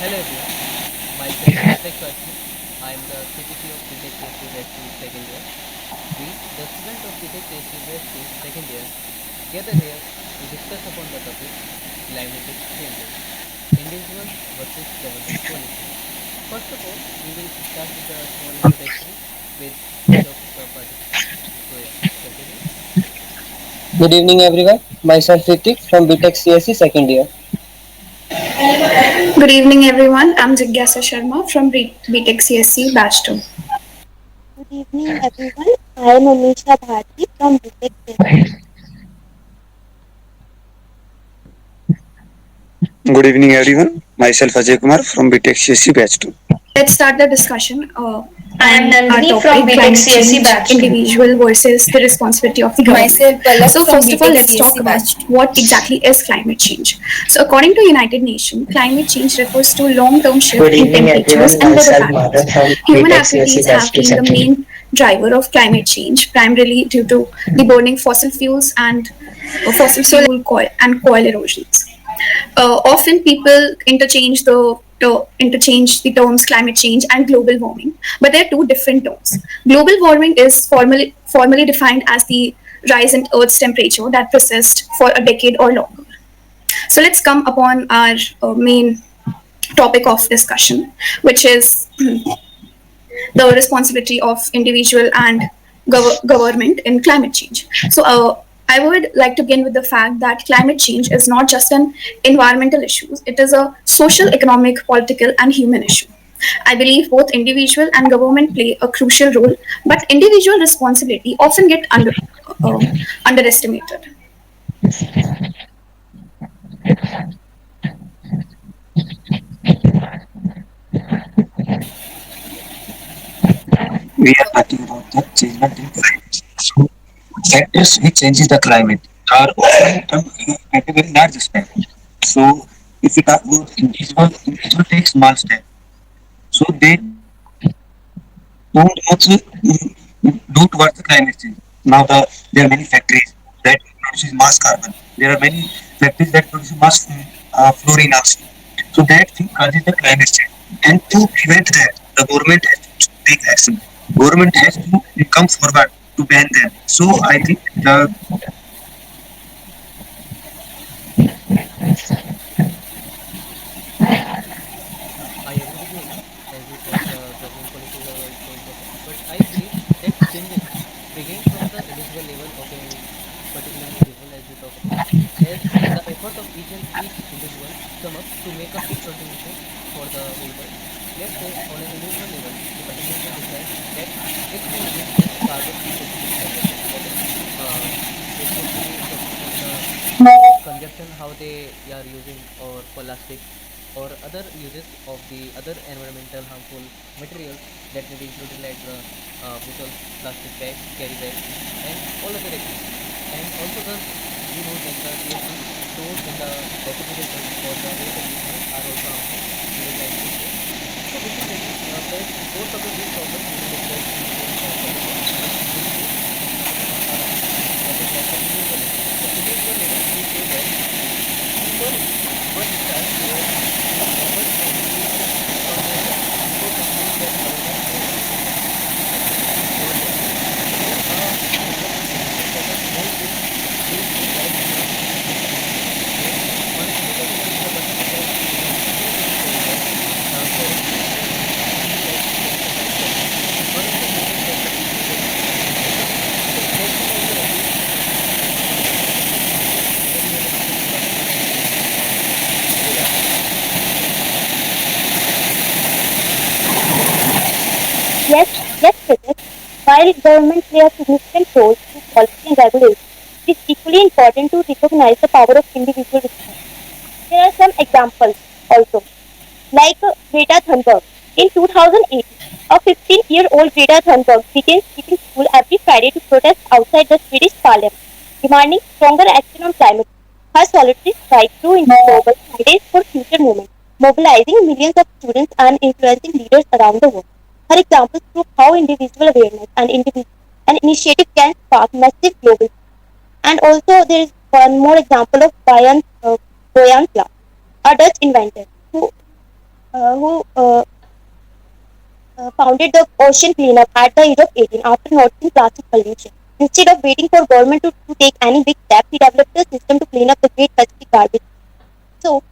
Hello everyone, myself Vitek Choisny. I am the CTC of BTech CSC Batch 2 second year. We, the student of BTech CSC Batch 2 second year, gather here to discuss upon the topic climatic changes, individual versus government policy. First of all, we will start with a small introduction with each of the participants. So yeah, continue. Good evening, everyone. Myself Ritik from BTech CSC second year. Good evening, everyone. I'm Jigyasa Sharma from BTech CSC Batch 2. Good evening, everyone. I am Amisha Bharti from BTech. Good evening, everyone. Myself Ajay Kumar from BTech CSC Batch 2. Let's start the discussion I am on our Nandini from topic BTech climate CSC change, Batch 2. individual versus the responsibility of the government. Myself Palak So, from first of all, BTech let's talk CSC about Batch 2. what exactly is climate change. So, according to United Nations, climate change refers to long-term shift Good in evening, temperatures everyone. and weather Myself patterns. Madhav from Human BTech CSC activities Batch have 2 been the second year. main driver of climate change, primarily due to the burning fossil fuels and fossil fuel coil and coil erosions. Often people interchange the terms climate change and global warming, but they're two different terms. Global warming is formally defined as the rise in Earth's temperature that persists for a decade or longer. So let's come upon our main topic of discussion, which is the responsibility of individual and government in climate change. So, I would like to begin with the fact that climate change is not just an environmental issue; it is a social, economic, political, and human issue. I believe both individual and government play a crucial role, but individual responsibility often get uh, underestimated. We are talking about the changement in climate. So, factors which changes the climate are often category large span. So, if we talk about individual take small step. So they don't much do towards the climate change. Now there are many factories that produces mass carbon. There are many factories that produce mass fluorine also. So that thing causes the climate change. And to prevent that, the government has to take action. Government has to come forward to ban them. So I think the Yeah, I agree with you, Umesh, as you said the government policies are also important. But I believe that changes begin from the individual level of a particular individual, as we talk about, as the effort of each individual sum up to make a big contribution for the whole world. Let's say on an individual level, if an individual decides that it will reduce its carbon specific consumption, that is, it could be talking about the consumption how they are using or plastics or other uses of the other environmental harmful materials that may be included like the bottles, plastic bags, carry bags, and all other activities. And also the we know that the CO2 stored in the refrigerators or the air conditioners are also harmful. We would like to say. So basically, as both of these problems will be discussed in detail furthermore. But briefly, if we come on the topic like the individual level. So individual level, we say that people must start their efforts and initiatives from their side before considering that government or anyone else has to do for them. So a simple definition that a small shift leads to wide economic changes, where on an individual level, if a person decides to remove two single carry bags, carrying two bags carrying the same carry, on an individual that can be reduced to two carry bags. So that can also reduce significantly the very very harmful environmental pollution. So yeah, Yes, yes, Pratik. While government play a significant role through policy and regulation, it is equally important to recognize the power of individual response. There are some examples also, like Greta Thunberg. In 2018, a 15-year-old Greta Thunberg began skipping school every Friday to protest outside the Swedish parliament, demanding stronger action on climate change. Her solitary strike grew into global Fridays for Future movement, mobilizing millions of students and influencing leaders around the world. Her examples prove how individual awareness and initiative can spark massive global change. And also, there is one more example of Boyan Clark, a Dutch inventor who who founded the ocean cleanup at the age of 18 after noticing plastic pollution. Instead of waiting for government to take any big step, he developed a system to clean up the Great Pacific Garbage. So,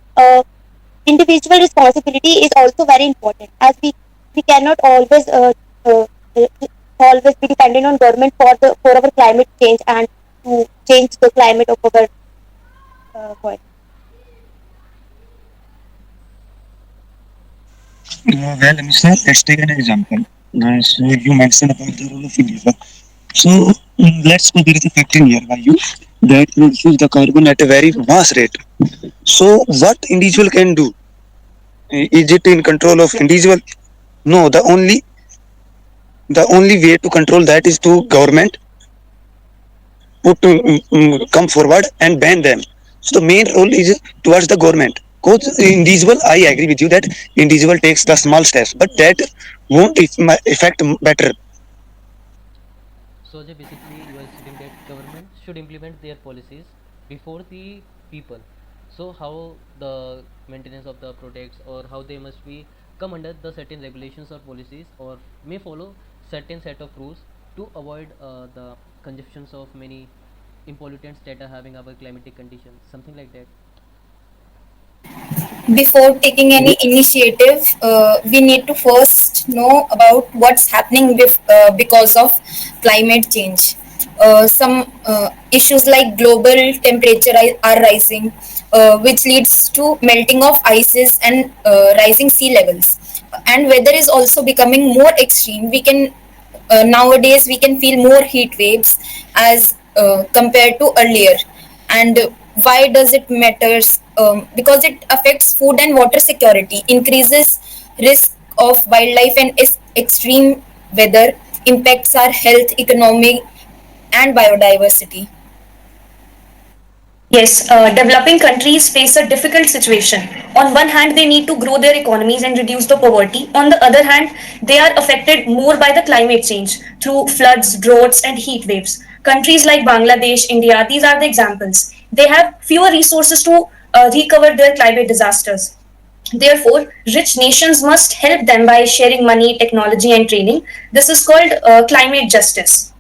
individual responsibility is also very important, as we cannot uh, uh, always be dependent on government for our climate change and to change the climate of our world. Well, Mr. Let's take an example. So you mentioned about the role of individual. So let's go there is a factory nearby you that produces the carbon at a very mass rate. So what individual can do? Is it in control of individual? No, the only way to control that is to government come forward and ban them. So the main role is towards the government. Because individual, I agree with you that individual takes the small steps, but that won't affect better. So basically you are stating that government should implement their policies before the people. So how the maintenance of the products or how they must be come under the certain regulations or policies or may follow certain set of rules to avoid the consumptions of many impollutants that are having our climatic conditions, something like that. Before taking any initiative, we need to first know about what's happening because of climate change. Some issues like global temperature are rising, which leads to melting of ices and rising sea levels. And weather is also becoming more extreme. Nowadays we can feel more heat waves as compared to earlier. And why does it matters? Because it affects food and water security, increases risk of wildlife, and extreme weather impacts our health, economy, and biodiversity. Yes, developing countries face a difficult situation. On one hand, they need to grow their economies and reduce the poverty. On the other hand, they are affected more by the climate change through floods, droughts, and heat waves. Countries like Bangladesh, India, these are the examples. They have fewer resources to recover their climate disasters. Therefore, rich nations must help them by sharing money, technology, and training. This is called climate justice.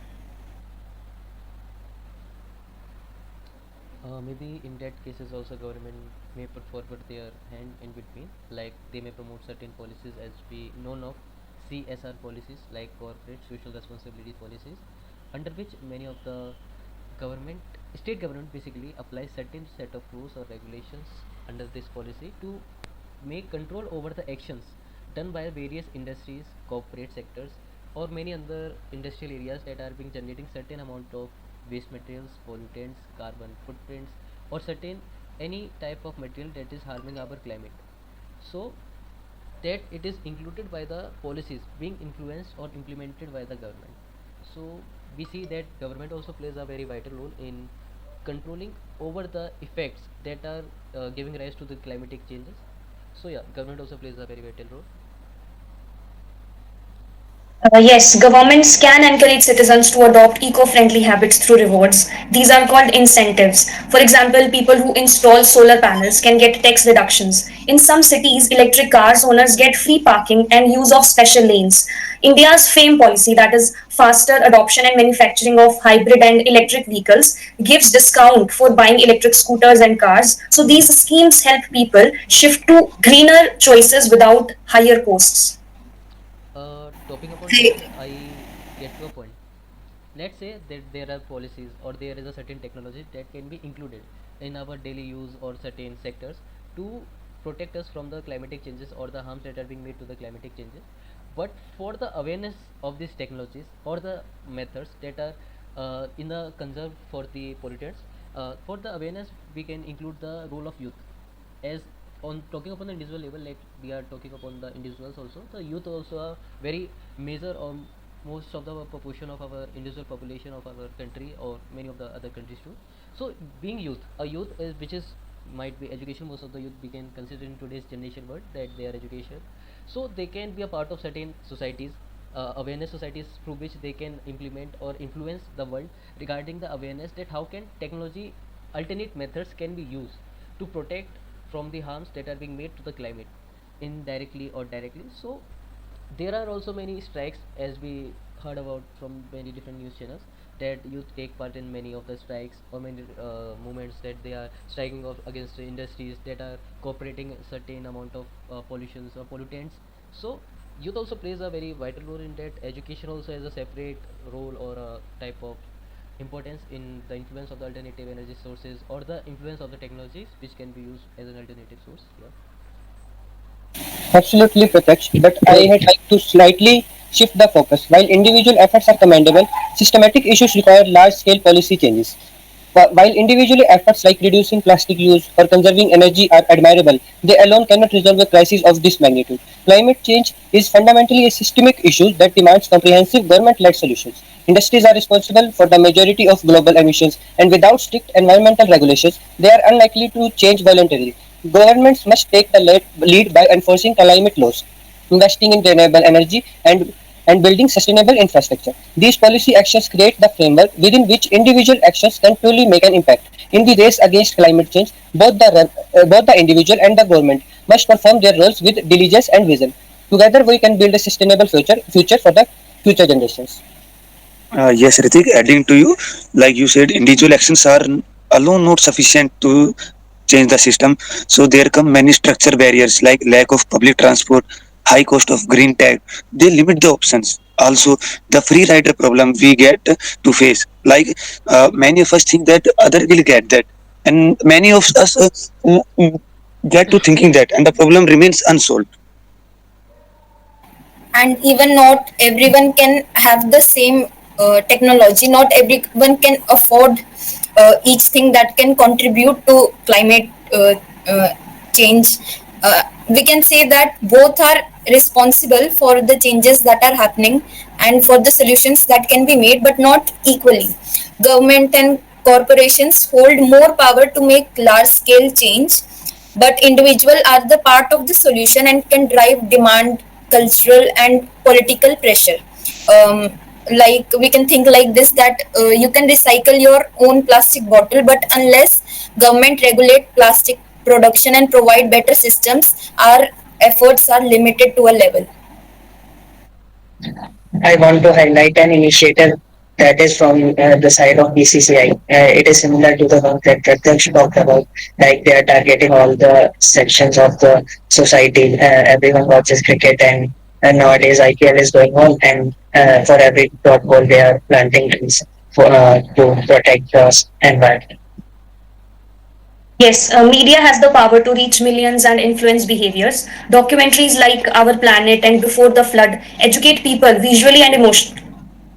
Maybe in that cases also government may put forward their hand in between, like they may promote certain policies as we known of CSR policies, like corporate social responsibility policies, under which many of the government state government basically applies certain set of rules or regulations under this policy to make control over the actions done by various industries, corporate sectors, or many other industrial areas that are being generating certain amount of waste materials, pollutants, carbon footprints, or certain any type of material that is harming our climate. So that it is included by the policies being influenced or implemented by the government. So we see that government also plays a very vital role in controlling over the effects that are giving rise to the climatic changes. So yeah, government also plays a very vital role. Yes, governments can encourage citizens to adopt eco friendly habits through rewards. These are called incentives. For example, people who install solar panels can get tax reductions. In some cities, electric cars owners get free parking and use of special lanes. India's FAME policy, that is faster adoption and manufacturing of hybrid and electric vehicles, gives discount for buying electric scooters and cars. So these schemes help people shift to greener choices without higher costs. Talking upon that, I get to a point. Let's say that there are policies or there is a certain technology that can be included in our daily use or certain sectors to protect us from the climatic changes or the harms that are being made to the climatic changes. But for the awareness of these technologies or the methods that are in the conserve for the pollutants, for the awareness we can include the role of youth. As on talking upon the individual level, like we are talking upon the individuals also, the youth also are very major or most of the proportion of our individual population of our country or many of the other countries too. So being youth, a youth is which is might be education, most of the youth we can consider in today's generation world that they are education, so they can be a part of certain societies, awareness societies through which they can implement or influence the world regarding the awareness that how can technology alternate methods can be used to protect from the harms that are being made to the climate. indirectly or directly. So there are also many strikes, as we heard about from many different news channels, that youth take part in many of the strikes or many movements, that they are striking off against the industries that are cooperating a certain amount of pollutions or pollutants. So youth also plays a very vital role in that. Education also has a separate role or a type of importance in the influence of the alternative energy sources or the influence of the technologies which can be used as an alternative source. Yeah. Absolutely, Pratyaksh, but I had like to slightly shift the focus. While individual efforts are commendable, systematic issues require large-scale policy changes. While individual efforts like reducing plastic use or conserving energy are admirable, they alone cannot resolve a crisis of this magnitude. Climate change is fundamentally a systemic issue that demands comprehensive government-led solutions. Industries are responsible for the majority of global emissions, and without strict environmental regulations, they are unlikely to change voluntarily. Governments must take the lead by enforcing climate laws, investing in renewable energy, and building sustainable infrastructure. These policy actions create the framework within which individual actions can truly make an impact. In the race against climate change, both the individual and the government must perform their roles with diligence and vision. Together, we can build a sustainable future for the future generations. Yes, Ritik, adding to you, like you said, individual actions are alone not sufficient to change the system. So there come many structure barriers like lack of public transport, high cost of green tag. They limit the options. Also, the free rider problem we get to face. Like many of us think that other will get that, and many of us get to thinking that, and the problem remains unsolved. And even not everyone can have the same technology. Not everyone can afford each thing that can contribute to climate change. We can say that both are responsible for the changes that are happening and for the solutions that can be made, but not equally. Government and corporations hold more power to make large scale change, but individuals are the part of the solution and can drive demand, cultural and political pressure. Like we can think like this, that you can recycle your own plastic bottle, but unless government regulate plastic production and provide better systems, our efforts are limited to a level. I want to highlight an initiative that is from the side of BCCI. It is similar to the one that Pratyaksh talked about, like they are targeting all the sections of the society. Everyone watches cricket, and nowadays IPL is going on, and for every dot ball they are planting trees to protect the environment. Yes, media has the power to reach millions and influence behaviors. Documentaries like Our Planet and Before the Flood educate people visually and emotionally.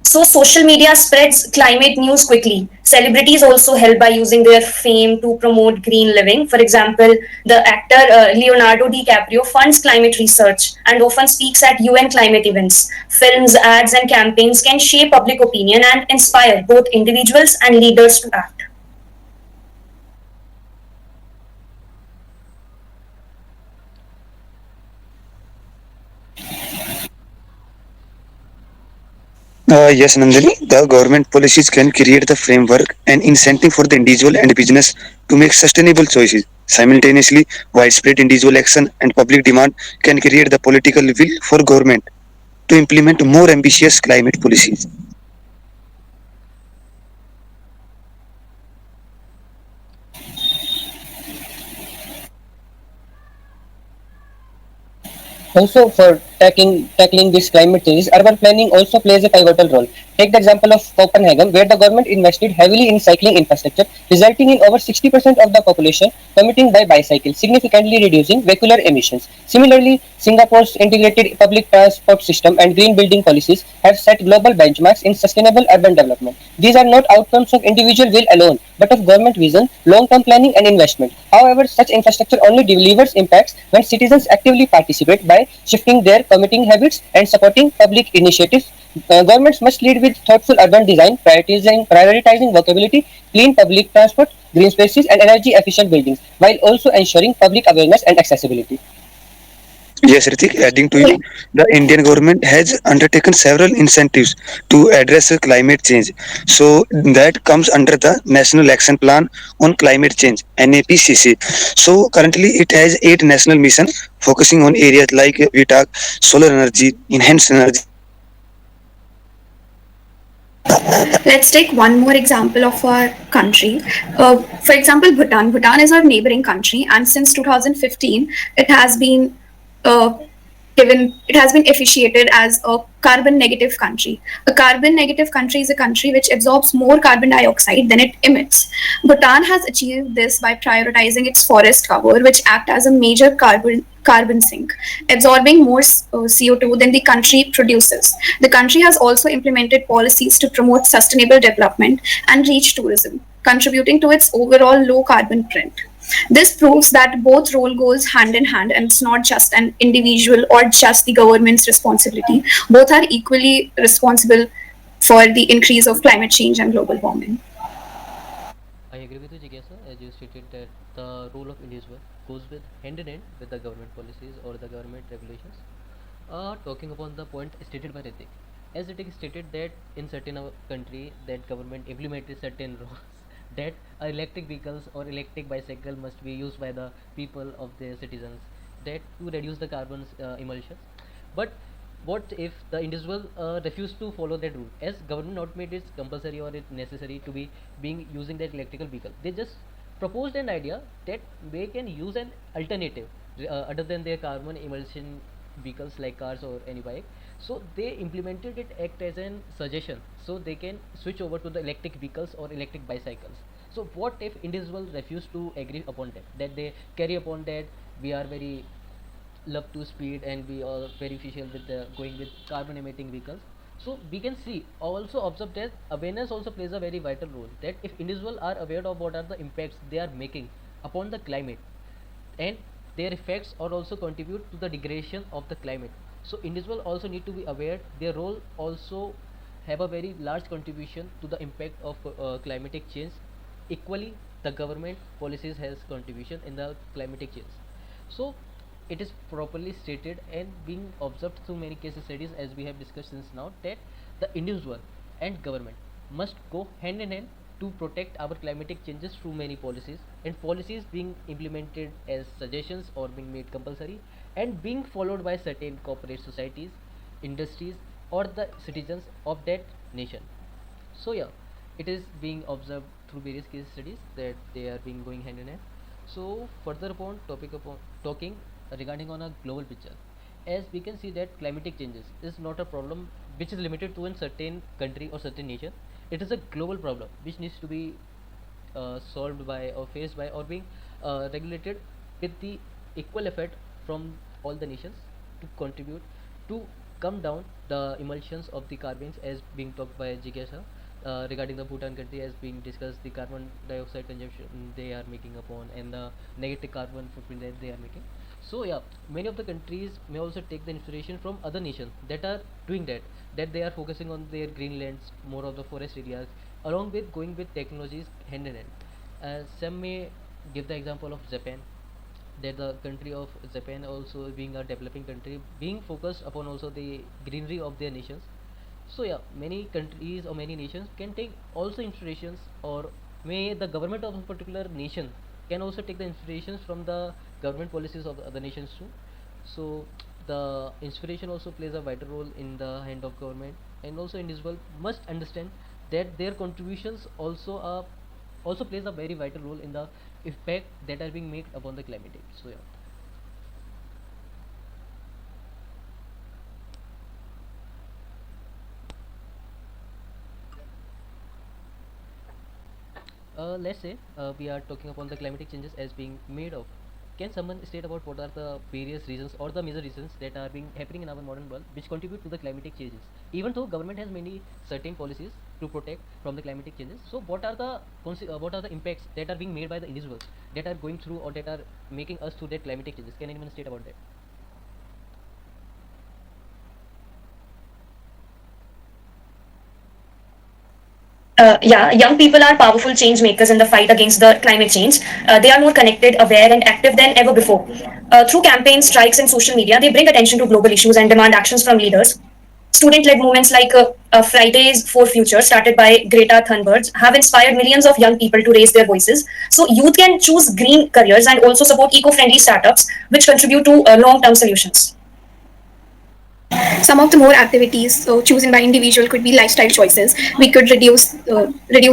So, social media spreads climate news quickly. Celebrities also help by using their fame to promote green living. For example, the actor Leonardo DiCaprio funds climate research and often speaks at UN climate events. Films, ads, and campaigns can shape public opinion and inspire both individuals and leaders to act. Yes, Nandini, the government policies can create the framework and incentive for the individual and business to make sustainable choices. Simultaneously, widespread individual action and public demand can create the political will for government to implement more ambitious climate policies. Also, for tackling these climate changes, urban planning also plays a pivotal role. Take the example of Copenhagen, where the government invested heavily in cycling infrastructure, resulting in over 60% of the population commuting by bicycle, significantly reducing vehicular emissions. Similarly, Singapore's integrated public transport system and green building policies have set global benchmarks in sustainable urban development. These are not outcomes of individual will alone, but of government vision, long-term planning, and investment. However, such infrastructure only delivers impacts when citizens actively participate by shifting their commuting habits and supporting public initiatives. Governments must lead with thoughtful urban design, prioritizing walkability, clean public transport, green spaces, and energy efficient buildings, while also ensuring public awareness and accessibility. Yes, Ritik, adding to you, the Indian government has undertaken several incentives to address climate change. So that comes under the National Action Plan on Climate Change, NAPCC. So currently it has 8 national missions focusing on areas like we talk solar energy, enhanced energy, Let's take one more example of our country. For example, Bhutan. Bhutan is our neighboring country, and since 2015, it has been uh, it has been officiated as a carbon negative country. A carbon negative country is a country which absorbs more carbon dioxide than it emits. Bhutan has achieved this by prioritizing its forest cover, which act as a major carbon sink, absorbing more CO2 than the country produces. The country has also implemented policies to promote sustainable development and reach tourism, contributing to its overall low carbon print. This proves that both role goes hand in hand, and it's not just an individual or just the government's responsibility. Both are equally responsible for the increase of climate change and global warming. I agree with you, Jigyasa, as you stated that the role of individual goes with hand in hand with the government policies or the government regulations. Talking upon the point stated by Ritik, as Ritik stated that in certain country that government implemented certain rules that electric vehicles or electric bicycle must be used by the people of their citizens that to reduce the carbon emulsions. But what if the individual refuse to follow that rule, as government not made it compulsory or it necessary to be being using that electrical vehicle, they just proposed an idea that they can use an alternative other than their carbon emulsion vehicles like cars or any bike. So they implemented it act as an suggestion so they can switch over to the electric vehicles or electric bicycles. So what if individuals refuse to agree upon that they carry upon that we are very love to speed and we are very efficient with the going with carbon emitting vehicles. So we can see also observe that awareness also plays a very vital role, that if individuals are aware of what are the impacts they are making upon the climate and their effects or also contribute to the degradation of the climate, so individuals also need to be aware their role also have a very large contribution to the impact of climatic change. Equally the government policies has contribution in the climatic change. So it is properly stated and being observed through many case studies as we have discussed since now that the individual and government must go hand in hand to protect our climatic changes through many policies, and policies being implemented as suggestions or being made compulsory and being followed by certain corporate societies, industries or the citizens of that nation. So yeah, it is being observed through various case studies that they are being going hand in hand. So further upon topic upon talking regarding on a global picture, as we can see that climatic changes is not a problem which is limited to a certain country or certain nation. It is a global problem which needs to be solved by or faced by or being regulated with the equal effort from all the nations to contribute to come down the emulsions of the carbons as being talked by Jigyasa regarding the Bhutan country as being discussed, the carbon dioxide consumption they are making upon and the negative carbon footprint that they are making. So yeah, many of the countries may also take the inspiration from other nations that are doing that they are focusing on their greenlands, more of the forest areas, along with going with technologies hand in hand. Some may give the example of Japan, that the country of Japan also being a developing country, being focused upon also the greenery of their nations. So yeah, many countries or many nations can take also inspirations, or may the government of a particular nation can also take the inspirations from the government policies of the other nations too. So the inspiration also plays a vital role in the hand of government, and also individual must understand that their contributions also are also plays a very vital role in the effect that are being made upon the climate change. So yeah. Let's say we are talking upon the climatic changes as being made of. Can someone state about what are the various reasons or the major reasons that are being happening in our modern world which contribute to the climatic changes? Even though government has many certain policies to protect from the climatic changes, so what are the what are the impacts that are being made by the individuals that are going through or that are making us through that climatic changes? Can anyone state about that? Yeah, young people are powerful change makers in the fight against the climate change. They are more connected, aware, and active than ever before. Through campaigns, strikes, and social media, they bring attention to global issues and demand actions from leaders. Student-led movements like Fridays for Future, started by Greta Thunberg, have inspired millions of young people to raise their voices. So youth can choose green careers and also support eco-friendly startups, which contribute to long-term solutions. Some of the more activities chosen by individual could be lifestyle choices. We could reduce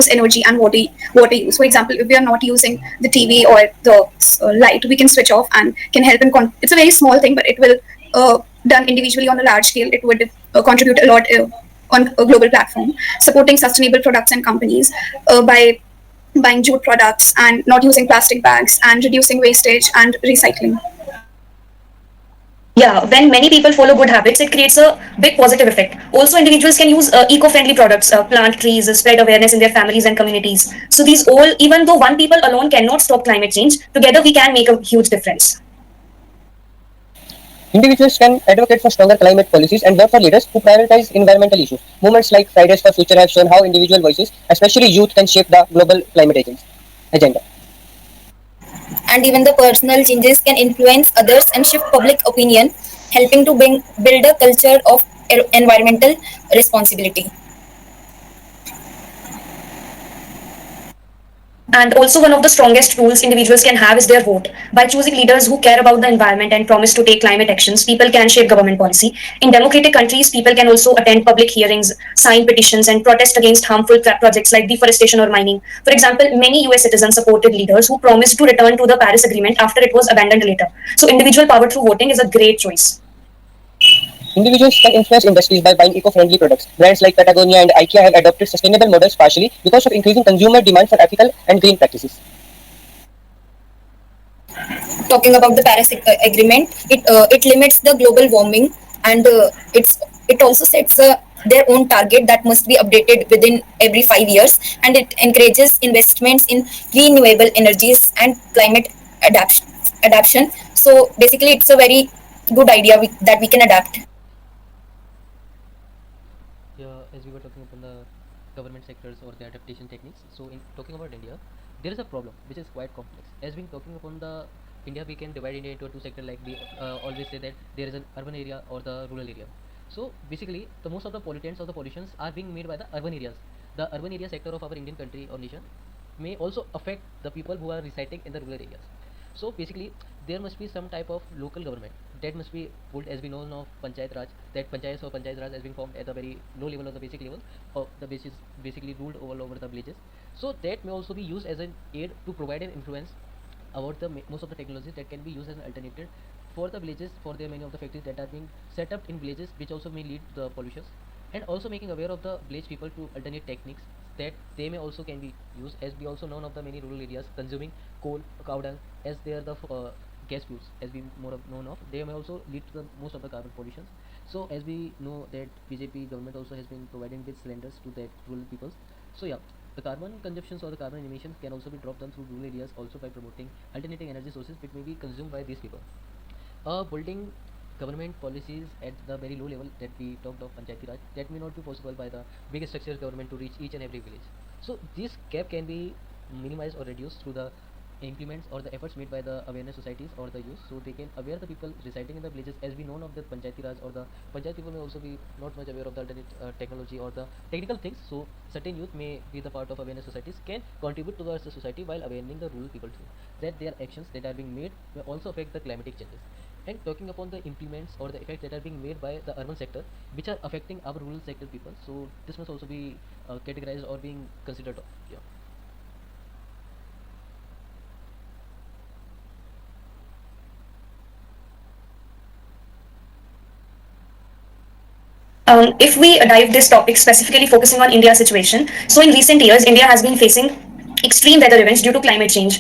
energy and water use. For example, if we are not using the TV or the light, we can switch off and can help in. It's a very small thing, but it will done individually on a large scale. It would contribute a lot on a global platform. Supporting sustainable products and companies by buying jute products and not using plastic bags and reducing wastage and recycling. Yeah, when many people follow good habits, it creates a big positive effect. Also, individuals can use eco-friendly products, plant trees, spread awareness in their families and communities. So these all, even though one people alone cannot stop climate change, together we can make a huge difference. Individuals can advocate for stronger climate policies and vote for leaders who prioritize environmental issues. Movements like Fridays for Future have shown how individual voices, especially youth, can shape the global climate agenda. And even the personal changes can influence others and shift public opinion, helping to build a culture of environmental responsibility. And also, one of the strongest tools individuals can have is their vote. By choosing leaders who care about the environment and promise to take climate actions, people can shape government policy. In democratic countries, people can also attend public hearings, sign petitions, and protest against harmful projects like deforestation or mining. For example, many US citizens supported leaders who promised to return to the Paris Agreement after it was abandoned later. So, individual power through voting is a great choice. Individuals can influence industries by buying eco-friendly products. Brands like Patagonia and IKEA have adopted sustainable models partially because of increasing consumer demand for ethical and green practices. Talking about the Paris Agreement, it limits the global warming, and it also sets their own target that must be updated within every 5 years, and it encourages investments in renewable energies and climate adaptation. Adaptation. So basically, it's a very good idea that we can adapt. Yeah, as we were talking upon the government sectors or the adaptation techniques, so in talking about India, there is a problem which is quite complex. As we talking upon the India, we can divide India into two sectors. Like we always say that there is an urban area or the rural area. So basically, the most of the pollutants or the pollutions are being made by the urban areas. The urban area sector of our Indian country or nation may also affect the people who are residing in the rural areas. So basically, there must be some type of local government that must be pulled, as we know of Panchayat Raj, that Panchayat or Panchayat Raj has been formed at the very low level of the basic level, of the basis basically ruled all over the villages. So that may also be used as an aid to provide an influence about the most of the technologies that can be used as an alternative for the villages, for the many of the factories that are being set up in villages, which also may lead to the pollutions, and also making aware of the village people to alternate techniques that they may also can be used, as we also know of the many rural areas consuming coal, cow dung, as they are the gas fuels, as we more of known of, they may also lead to the most of the carbon pollutions. So as we know that BJP government also has been providing with cylinders to that rural peoples. So yeah, the carbon consumptions or the carbon emissions can also be dropped down through rural areas, also by promoting alternating energy sources which may be consumed by these people. Building government policies at the very low level that we talked of Panchayati Raj, that may not be possible by the big structured government to reach each and every village. So this gap can be minimized or reduced through the implements or the efforts made by the awareness societies or the youth, so they can aware the people residing in the villages. As we know of the Panchayati Raj or the Panchayat people may also be not much aware of the alternate technology or the technical things, so certain youth may be the part of awareness societies, can contribute towards the society while awareing the rural people too, that their actions that are being made may also affect the climatic changes. And talking upon the implements or the effects that are being made by the urban sector which are affecting our rural sector people, so this must also be categorized or being considered of. Yeah. If we dive this topic specifically focusing on India's situation, so in recent years, India has been facing extreme weather events due to climate change.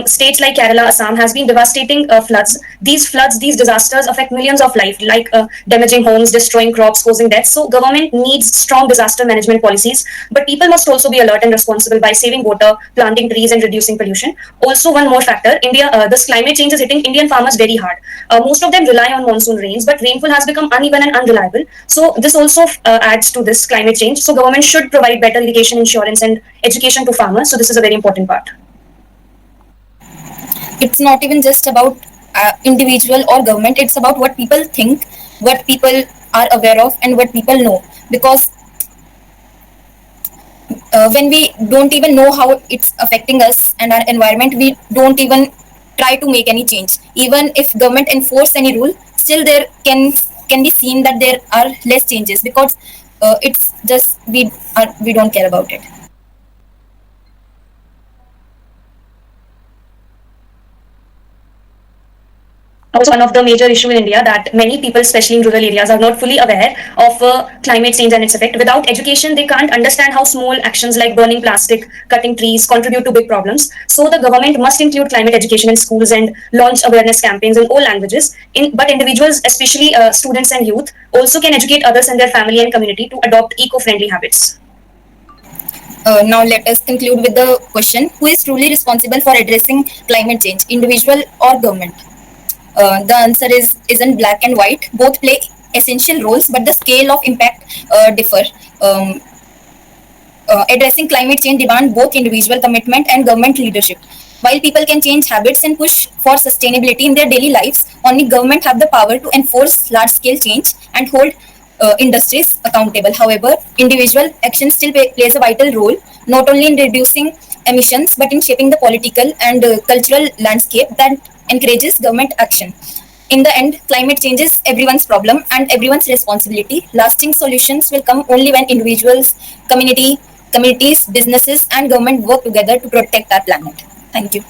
States like Kerala, Assam has been devastating floods. These floods, these disasters affect millions of lives, like damaging homes, destroying crops, causing deaths. So government needs strong disaster management policies, but people must also be alert and responsible by saving water, planting trees, and reducing pollution. Also, one more factor: India. This climate change is hitting Indian farmers very hard. Most of them rely on monsoon rains, but rainfall has become uneven and unreliable. So this also adds to this climate change. So government should provide better irrigation insurance and education to farmers. So this is a very important part. It's not even just about individual or government. It's about what people think, what people are aware of, and what people know. Because when we don't even know how it's affecting us and our environment, we don't even try to make any change. Even if government enforce any rule, still there can be seen that there are less changes because it's just we don't care about it. Also, one of the major issue in India that many people, especially in rural areas, are not fully aware of climate change and its effect. Without education, they can't understand how small actions like burning plastic, cutting trees contribute to big problems. So the government must include climate education in schools and launch awareness campaigns in all languages. But individuals, especially students and youth, also can educate others in their family and community to adopt eco-friendly habits. Now let us conclude with the question: who is truly responsible for addressing climate change, individual or government? The answer isn't black and white. Both play essential roles, but the scale of impact differ. Addressing climate change demand both individual commitment and government leadership. While people can change habits and push for sustainability in their daily lives, only government have the power to enforce large-scale change and hold industries accountable. However, individual action still plays a vital role, not only in reducing emissions but in shaping the political and cultural landscape that encourages government action. In the end, climate change is everyone's problem and everyone's responsibility. Lasting solutions will come only when individuals, communities, businesses, and government work together to protect our planet. Thank you.